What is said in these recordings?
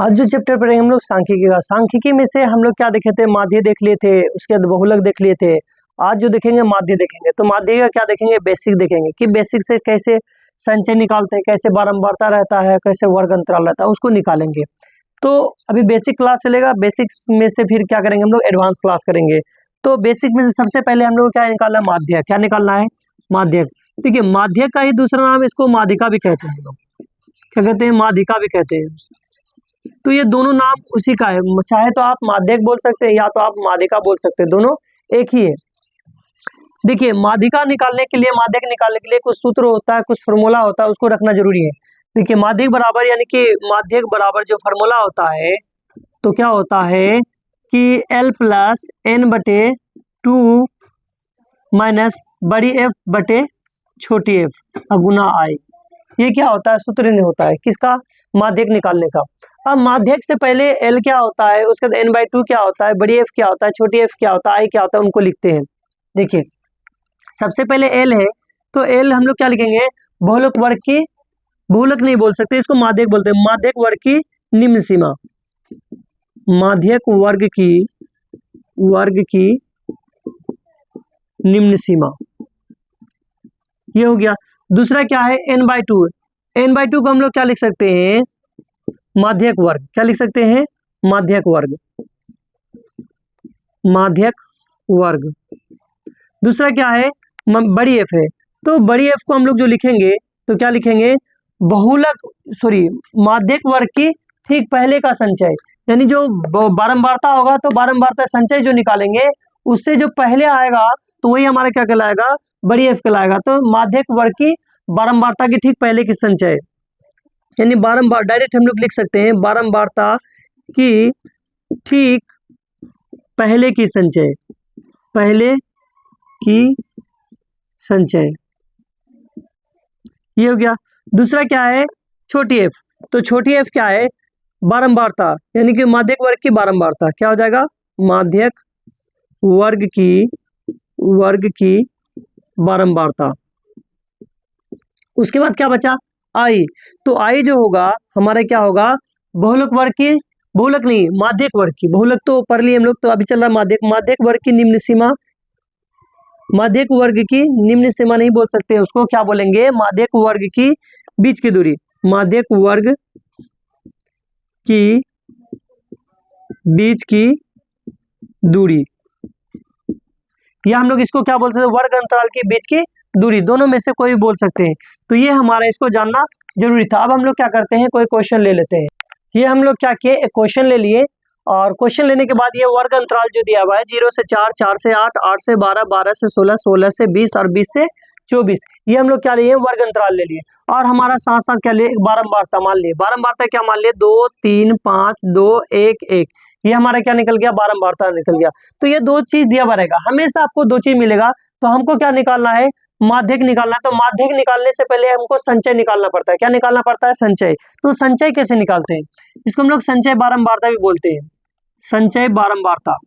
आज जो चैप्टर पढ़ेंगे हम लोग सांख्यिकी का। सांख्यिकी में से हम लोग क्या देखे थे, माध्य देख लिए थे, उसके बाद बहुलक देख लिए थे। आज जो देखेंगे माध्य देखेंगे। तो माध्य का क्या देखेंगे, बेसिक देखेंगे कि बेसिक से कैसे संचय निकालते हैं, कैसे बारंबारता रहता है, कैसे वर्ग अंतराल रहता है, उसको निकालेंगे। तो अभी बेसिक क्लास चलेगा, बेसिक में से फिर क्या करेंगे हम लोग, एडवांस क्लास करेंगे। तो बेसिक में से सबसे पहले हम लोग क्या निकालना है, माध्य। क्या निकालना है, माध्य। देखिए माध्य का ही दूसरा नाम इसको माध्यिका भी कहते हैं हम लोग। क्या कहते हैं, माध्यिका भी कहते हैं। तो ये दोनों नाम उसी का है, चाहे तो आप माध्यक बोल सकते हैं या तो आप माध्यिका बोल सकते हैं, दोनों एक ही है। देखिए माध्यिका निकालने के लिए, माध्यक निकालने के लिए कुछ सूत्र होता है, कुछ फॉर्मूला होता है, उसको रखना जरूरी है। देखिए माध्यक बराबर यानी कि माध्यक बराबर जो फॉर्मूला होता है तो क्या होता है कि L प्लस N बटे 2 माइनस बड़ी F बटे छोटी F गुना I। ये क्या होता है, सूत्र नहीं होता है किसका, माध्यक निकालने का। अब माध्यक से पहले L क्या होता है, उसके बाद N/2 क्या होता है, बड़ी F क्या होता है, छोटी F क्या होता है, I क्या होता है, उनको लिखते हैं। देखिए सबसे पहले L है, तो L हम लोग क्या लिखेंगे, बहुलक वर्ग की, बहुलक नहीं बोल सकते, इसको माध्यक बोलते हैं, माध्यक वर्ग की निम्न सीमा। माध्यक वर्ग की निम्न सीमा, ये हो गया। दूसरा क्या है, N/2। N/2 को हम लोग क्या लिख सकते हैं, माध्यक वर्ग। क्या लिख सकते हैं, माध्यक वर्ग, माध्यक वर्ग। दूसरा क्या है, बड़ी F है, तो बड़ी F को हम लोग जो लिखेंगे तो क्या लिखेंगे, बहुलक माध्यक वर्ग की ठीक पहले का संचय, यानी जो बारंबारता होगा तो बारंबारता संचय जो निकालेंगे उससे जो पहले आएगा तो वही हमारा क्या कहलाएगा, बड़ी F कहलाएगा। तो माध्यक वर्ग की बारंबारता की ठीक पहले की संचय, यानी बारंबार डायरेक्ट हम लोग लिख सकते हैं, बारंबारता की ठीक पहले की संचय, पहले की संचय, ये हो गया। दूसरा क्या है, छोटी F। तो छोटी F क्या है, बारंबारता, यानी कि माध्यक वर्ग की बारंबारता। क्या हो जाएगा, माध्यक वर्ग की बारंबारता। उसके बाद क्या बचा, I। तो I जो होगा हमारा क्या होगा, बहुलक वर्ग की, बहुलक नहीं माध्यक वर्ग की, बहुलक तो पढ़ लिए हम लोग, तो अभी चल रहा माध्यक, माध्यक वर्ग की निम्न सीमा। माध्यक वर्ग की निम्न सीमा नहीं बोल सकते, उसको क्या बोलेंगे, माध्यक वर्ग की बीच की दूरी, माध्यक वर्ग की बीच की दूरी, या हम लोग इसको क्या बोल सकते हैं, वर्ग अंतराल के बीच की दूरी, दोनों में से कोई भी बोल सकते हैं। तो ये हमारा इसको जानना जरूरी था। अब हम लोग क्या करते हैं, कोई क्वेश्चन ले लेते हैं। ये हम लोग क्या किए, एक क्वेश्चन ले लिए, और क्वेश्चन लेने के बाद ये वर्ग अंतराल जो दिया हुआ है 0 से 4, 4 से 8, 8 से 12, 12 से 16, 16 से 20 और 20 से 24, ये हम लोग क्या लिए, वर्ग अंतराल ले लिए। और हमारा साथ साथ क्या लिए, बारंबारता मान लिए। बारंबारता क्या मान लिए, 2 3 5 2 1 1, ये हमारा क्या निकल गया, बारंबारता निकल गया। तो ये दो चीज दिया हुआ रहेगा, हमेशा आपको दो चीज मिलेगा। तो हमको क्या निकालना है, माध्यक निकालना है। तो माध्यक निकालने से पहले हमको संचय निकालना पड़ता है। क्या निकालना पड़ता है, संचय। तो संचय कैसे निकालते हैं, इसको हम लोग संचय बारंबारता भी बोलते हैं, संचय बारंबारता।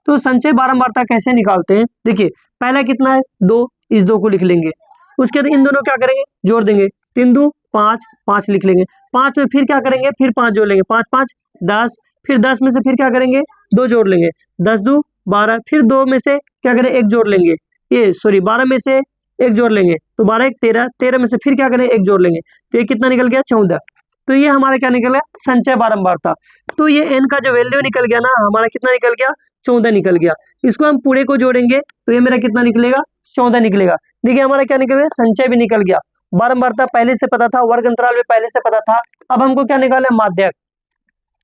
तो संचय बारंबारता कैसे निकालते हैं, देखिए पहला कितना है, 2, इस 2 को लिख लेंगे। उसके बाद इन दोनों क्या करेंगे, जोड़ देंगे, 3 2 5, 5 लिख लेंगे। 5 में फिर क्या करेंगे, फिर 5 जोड़ लेंगे, 5 5 10, फिर 10 में से फिर क्या करेंगे, 2 जोड़ लेंगे, 10 2 12, फिर 2 में से क्या करें, 1 जोड़ लेंगे, 12 में से 1 जोड़ लेंगे, तो 12 1 13, 13 में से फिर क्या करें, 1 जोड़ लेंगे, तो ये कितना निकल गया, 14। तो ये हमारा क्या निकल गया, संचय बारंबारता। तो ये n का जो वैल्यू निकल गया ना, हमारा कितना निकल गया, 14 निकल गया। इसको हम पूरे को जोड़ेंगे तो ये मेरा कितना निकलेगा, 14 निकलेगा। देखिए हमारा क्या निकल गया, संचय भी निकल गया, बारंबारता पहले से पता था, वर्ग अंतराल भी पहले से पता था। अब हमको क्या निकालना है, माध्यक।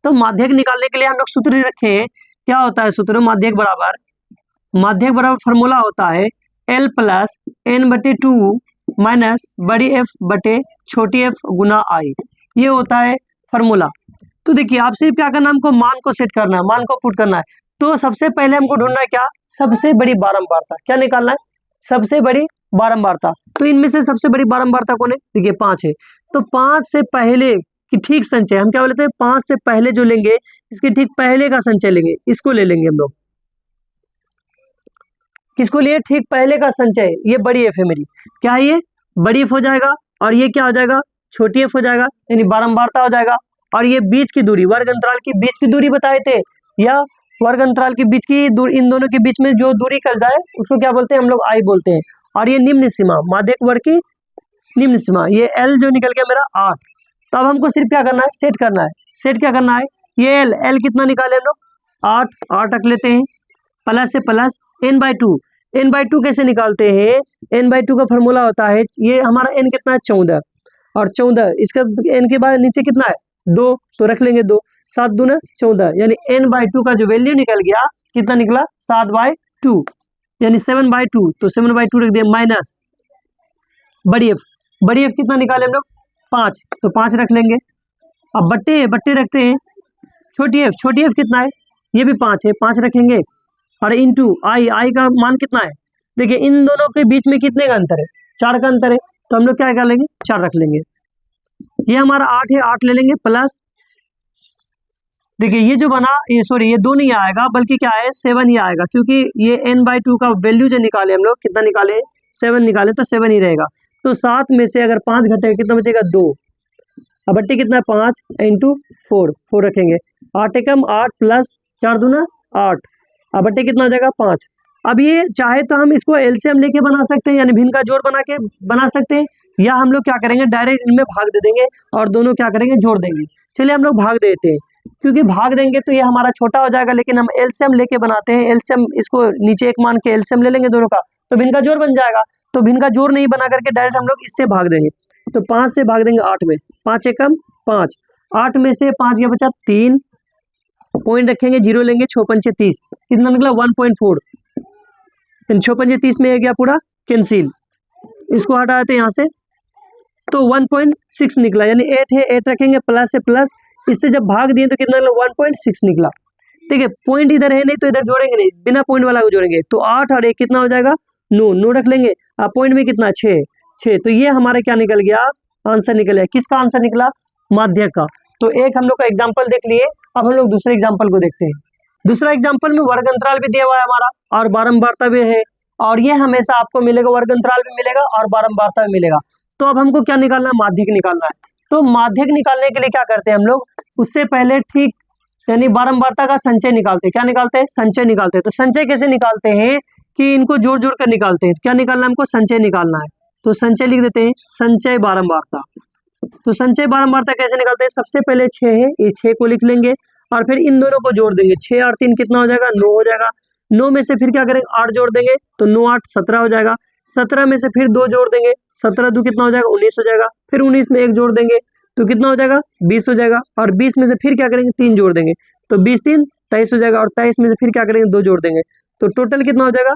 तो माध्यक निकालने के लिए हम लोग सूत्र रखे, क्या होता है सूत्र, माध्यक बराबर फॉर्मूला होता है L प्लस N बटे 2 माइनस बड़ी F बटे छोटी F गुना I, ये होता है फॉर्मूला। तो देखिए आप सिर्फ क्या करना है, हमको मान को सेट करना है, मान को पुट करना है। तो सबसे पहले हमको ढूंढना है क्या, सबसे बड़ी बारंबारता। क्या निकालना है, सबसे बड़ी बारंबारता। तो इनमें से सबसे बड़ी बारंबारता कौन है, देखिए 5 है। तो 5 से पहले की ठीक संचय, हम क्या बोलते हैं, 5 से पहले जो लेंगे इसके ठीक पहले का संचय लेंगे, इसको ले लेंगे हम लोग। किसको लिए, ठीक पहले का संचय। ये बड़ी F है मेरी, क्या है ये, बड़ी F हो जाएगा, और ये क्या हो जाएगा, छोटी F हो जाएगा, यानी बारंबारता हो जाएगा। और ये बीच की दूरी, वर्ग अंतराल की बीच की दूरी बताए थे, या वर्ग अंतराल के बीच की दूरी, इन दोनों के बीच में जो दूरी कल जाए उसको क्या बोलते हैं हम लोग, आई बोलते हैं। और ये निम्न सीमा, माध्यक वर्ग की निम्न सीमा, ये एल जो निकल गया मेरा 8। तो अब हमको सिर्फ क्या करना है, सेट करना है। सेट क्या करना है, ये एल कितना निकाले हम लोग, 8 रख लेते हैं, प्लस से प्लस n/2। n/2 कैसे निकालते हैं, n/2 का फॉर्मूला होता है, ये हमारा n कितना है 14, और 14 इसका n के बाद नीचे कितना है 2, तो रख लेंगे 2, 7 दूना 14, यानी n/2 का जो वैल्यू निकल गया कितना निकला 7/2, यानी 7/2, तो 7/2 रख दिया, माइनस बड़ी एफ कितना निकाले हम लोग 5, तो 5 रख लेंगे। अब बट्टे रखते हैं, छोटी एफ कितना है, ये भी 5 है, 5 रखेंगे, और इंटू आई का मान कितना है, देखिए इन दोनों के बीच में कितने का अंतर है, 4 का अंतर है, तो हम लोग क्या कर लेंगे 4 रख लेंगे। ये हमारा 8 है, 8 ले लेंगे, प्लस देखिए ये जो बना, ये सॉरी ये 2 नहीं आएगा, बल्कि क्या है 7 ही आएगा, क्योंकि ये n/2 का वैल्यू जो निकाले हम लोग, कितना निकाले 7 निकाले, तो 7 ही रहेगा। तो 7 में से अगर 5 घटेगा कितना बचेगा 2, अब बट्टे कितना है 5 इंटू 4 रखेंगे, 8 एकम 8 प्लस 4 दूना 8, अब बट्टे कितना हो जाएगा 5। अब ये चाहे तो हम इसको एलसीएम लेके बना सकते हैं, यानी भिन्न का जोड़ बना सकते हैं, या हम लोग क्या करेंगे डायरेक्ट इनमें भाग दे देंगे और दोनों क्या करेंगे जोड़ देंगे। चलिए हम लोग भाग देते हैं, क्योंकि भाग देंगे तो ये हमारा छोटा हो जाएगा, लेकिन हम एलसीएम लेके बनाते हैं, एलसीएम इसको नीचे 1 मान के एलसीएम ले लेंगे दोनों का, तो भिन्न का जोड़ बन जाएगा। तो भिन्न का जोड़ नहीं बना करके डायरेक्ट हम लोग इससे भाग देंगे, तो 5 से भाग देंगे 8 में, 5 एकम 5, 8 में से 5 गया बचा 3, पॉइंट रखेंगे 0 लेंगे, 6 पंचे 30, कितना निकला 1.4, 6 पंचे 30 में गया पूरा कैंसिल, इसको हटा देते हैं यहाँ से, तो 1.6 निकला, यानी 8 है, 8 रखेंगे प्लस से प्लस, इससे जब भाग दिए तो कितना निकला 1.6 निकला। ठीक है, पॉइंट इधर है नहीं तो इधर जोड़ेंगे नहीं, बिना पॉइंट वाला को जोड़ेंगे, तो 8 और 1 कितना हो जाएगा 9 रख लेंगे, अब पॉइंट में कितना 6, तो ये हमारा क्या निकल गया, आंसर निकल गया, किसका आंसर निकला, माध्यक का। तो एक हम लोग का एग्जाम्पल देख लिए, अब हम लोग दूसरे एग्जाम्पल को देखते हैं। दूसरा एग्जाम्पल में वर्ग अंतराल भी दिया हुआ है हमारा, और बारंबारता भी है, और ये हमेशा आपको मिलेगा, वर्ग अंतराल भी मिलेगा और बारंबारता भी मिलेगा। तो अब हमको क्या निकालना है, माध्यक निकालना है। तो माध्यक निकालने के लिए क्या करते हैं हम लोग, उससे पहले ठीक यानी बारंबारता का संचय निकालते हैं। क्या निकालते हैं, संचय निकालते हैं। तो संचय कैसे निकालते हैं कि इनको जोड़ जोड़ कर निकालते हैं। क्या निकालना है हमको, संचय निकालना है, तो संचय लिख देते हैं, संचय बारंबारता। तो संचय बारंबारता कैसे निकालते हैं, सबसे पहले 6 है, ये 6 को लिख लेंगे और फिर इन दोनों को जोड़ देंगे, 6 और 3 कितना हो जाएगा 9 हो जाएगा, 9 में से फिर क्या करेंगे 8 जोड़ देंगे, तो 9 8 17 हो जाएगा, 17 में से फिर 2 जोड़ देंगे, 17 2 कितना हो जाएगा 19 हो जाएगा, फिर 19 में 1 जोड़ देंगे तो कितना हो जाएगा 20 हो जाएगा, और 20 में से फिर क्या करेंगे 3 जोड़ देंगे, तो 20 3 23 हो जाएगा, और 23 में से फिर क्या करेंगे 2 जोड़ देंगे, तो टोटल कितना हो जाएगा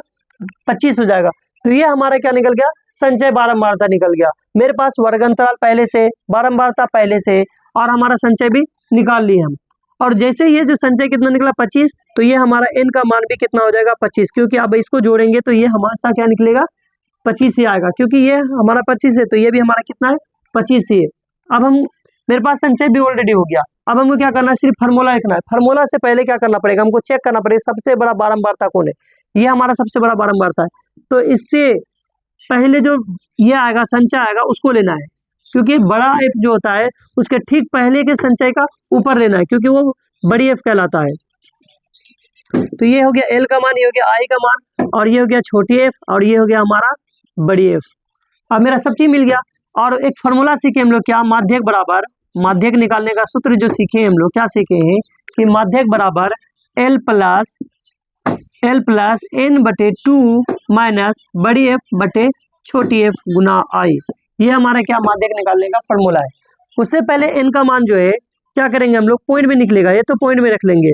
25 हो जाएगा। तो ये हमारा क्या निकल गया, संचय बारंबारता निकल गया। मेरे पास वर्ग अंतराल पहले से, बारंबारता पहले से, और हमारा संचय भी निकाल लिए हम। और जैसे ये जो संचय कितना निकला 25, तो ये हमारा n का मान भी कितना हो जाएगा 25, क्योंकि अब इसको जोड़ेंगे तो ये हमारा क्या निकलेगा 25 ही आएगा, क्योंकि ये हमारा 25 है तो ये भी हमारा कितना है 25 ही है। अब हम, मेरे पास संचय भी ऑलरेडी हो गया, अब हमको क्या करना है, सिर्फ फार्मूला लिखना है। फार्मूला से पहले क्या करना पड़ेगा, हमको चेक करना पड़ेगा सबसे बड़ा बारंबारता कौन है, ये हमारा सबसे बड़ा बारंबारता है, तो इससे पहले जो ये आएगा संचय आएगा उसको लेना है, क्योंकि बड़ा एफ जो होता है उसके ठीक पहले के संचय का ऊपर लेना है, क्योंकि वो बड़ी एफ कहलाता है। तो ये हो गया एल का मान, ये हो गया आई का मान, और ये हो गया छोटी एफ, और ये हो गया हमारा बड़ी एफ। अब मेरा सब चीज मिल गया, और एक फॉर्मूला सीखे हम लोग, क्या, माध्यक बराबर, माध्यक निकालने का सूत्र जो सीखे हम लोग, क्या सीखे हैं कि माध्यक बराबर एल प्लस n/2 माइनस बड़ी एफ बटे छोटी एफ गुना आई। ये हमारा क्या, माध्यक निकालने का फॉर्मूला है। उससे पहले n का मान जो है क्या करेंगे हम लोग, पॉइंट में निकलेगा, ये तो पॉइंट में रख लेंगे।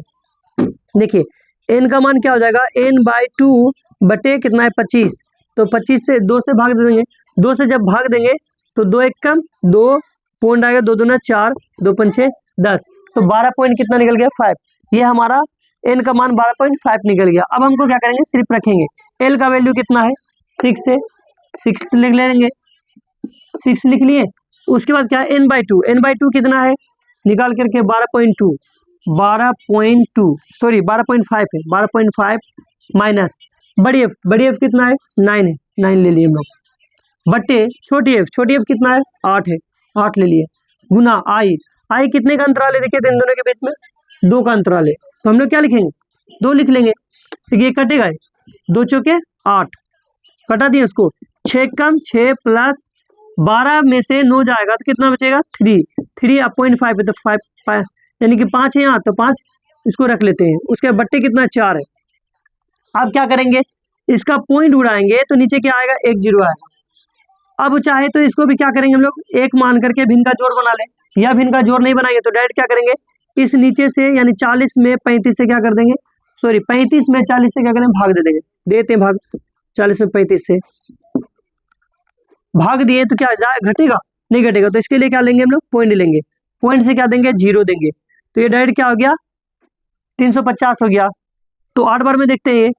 देखिए n का मान क्या हो जाएगा, n/2 बटे कितना है 25, तो 25 से 2 से भाग देंगे, 2 से जब भाग देंगे तो 2 1 कम 2 पॉइंट आएगा, 2 दूना 4, 2 पंचे 10, तो 12 पॉइंट कितना निकल गया 5। ये हमारा n का मान 12.5 निकल गया। अब हमको क्या करेंगे, सिर्फ रखेंगे l का वैल्यू कितना है 6 है, 6 लिख लेंगे, 6 लिख लिए। उसके बाद क्या है n/2 कितना है, निकाल करके 12.2 सॉरी 12.5 है, 12.5 माइनस बड़ी एफ कितना है 9 है, 9 ले लिए हम लोग, बट्टे छोटी एफ कितना है 8 है, 8 ले लिए, गुना आई आई कितने का अंतराल है देखिए, तो इन दोनों के बीच में 2 का अंतराल है, तो हम लोग क्या लिखेंगे 2 लिख लेंगे। तो ये कटेगा, 2 चौके 8, कटा दिए उसको, 6 कम 6 प्लस 12 में से 9 जाएगा तो कितना बचेगा 3, 3 अब 0.5 है तो 5 यानी कि 5 है यहाँ, तो 5 इसको रख लेते हैं। उसके बट्टे कितना 4 है। अब क्या करेंगे, इसका पॉइंट उड़ाएंगे तो नीचे क्या आएगा 1 0 आएगा। अब चाहे तो इसको भी क्या करेंगे हम लोग 1 मान करके भिन्न का जोड़ बना लें, या भिन्न का जोड़ नहीं बनाएंगे तो डायरेक्ट क्या करेंगे, इस नीचे से यानी 40 में 35 से क्या कर देंगे, सॉरी 35 में 40 से क्या करेंगे भाग दे देंगे, देते हैं भाग, 40 में 35 से भाग दिए तो क्या जाए घटेगा, नहीं घटेगा, तो इसके लिए क्या लेंगे हम लोग पॉइंट लेंगे, पॉइंट से क्या देंगे 0 देंगे, तो ये डायरेक्ट क्या हो गया 350 हो गया। तो 8 बार में देखते हैं, ये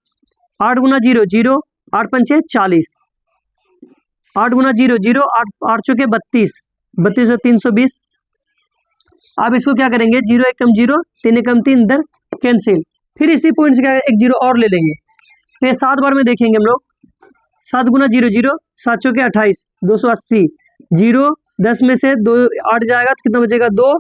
8 गुना 0 0, 8 पंचे 40, 8 गुना 0 0, 8 चौके 32, 32 और 320। अब इसको क्या करेंगे 0 1 कम 0, 3 1 कम 3, इधर कैंसिल, फिर इसी पॉइंट से क्या 1 0 और ले लेंगे। तो ये 7 बार में देखेंगे हम लोग, 7 गुना 0 0, 7 चौके 28, 280, 0 10 में से 2 8 जाएगा तो कितना बचेगा 2,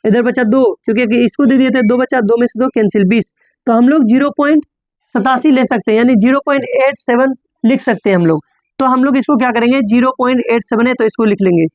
इधर बचा 2, क्योंकि इसको दे दिए थे 2 बचा, 2 में से 2 कैंसिल 20। तो हम लोग 0.87 ले सकते हैं, यानी 0.87 लिख सकते हैं हम लोग। तो हम लोग इसको क्या करेंगे 0.87 है तो इसको लिख लेंगे,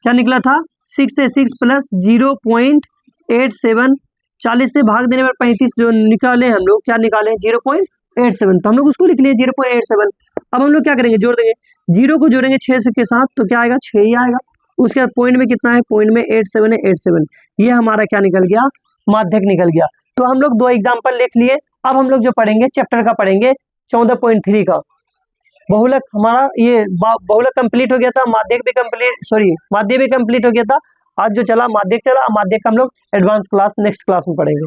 क्या निकला था 6 से 6 प्लस 0.87, 40 से भाग देने पर 35 जो निकाले हम लोग, क्या निकाले 0.87, तो हम लोग उसको लिख लिए 0.87। अब हम लोग क्या करेंगे जोड़ देंगे, 0 को जोड़ेंगे 6 के साथ तो क्या आएगा 6 ही आएगा। उसके बाद पॉइंट में कितना है, पॉइंट में 87 है, 87 ये हमारा क्या निकल गया माध्यक निकल गया। तो हम लोग 2 एग्जाम्पल लिख लिए। अब हम लोग जो पढ़ेंगे चैप्टर का पढ़ेंगे 14.3 का बहुलक। हमारा ये बहुलक कंप्लीट हो गया था, माध्यक भी कंप्लीट, सॉरी माध्य भी कंप्लीट हो गया था। आज जो चला माध्यक चला, माध्यक का हम लोग एडवांस क्लास नेक्स्ट क्लास में पढ़ेंगे।